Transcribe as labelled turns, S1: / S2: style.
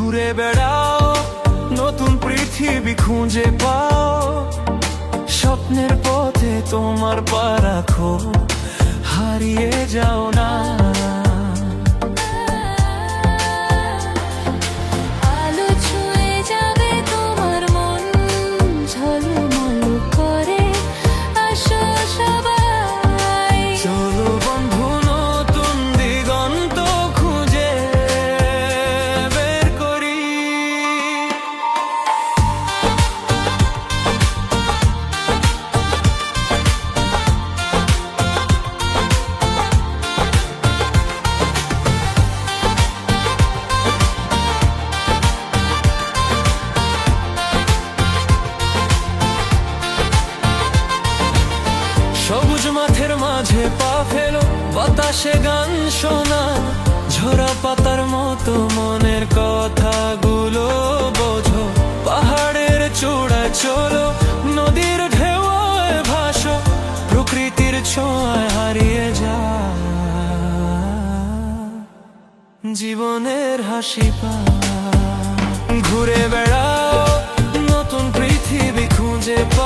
S1: ঘুরে বেড়াও, নতুন পৃথিবী খুঁজে পাও। স্বপ্নের পথে তোমার পা রাখো, হারিয়ে যাও না।
S2: আলো ছুঁয়ে যাবে তোমার মন, ঝলমল করে আসো সবাই।
S1: চলো বন্ধু, নতুন দিগন্ত খুঁজে বের করি। সবুজ মাঠের মাঝে পা ফেলো, বাতাসে গান শোনা, ঝরা পাতার মতো মনের কথাগুলো বোঝো। পাহাড়ের চূড়ায় চলো, নদীর ঢেউয়ে ভাসো, প্রকৃতির ছোঁয়ায় হারিয়ে যা। জীবনের হাসি পা ঘুরে বেড়াও, নতুন পৃথিবী খুঁজে পা।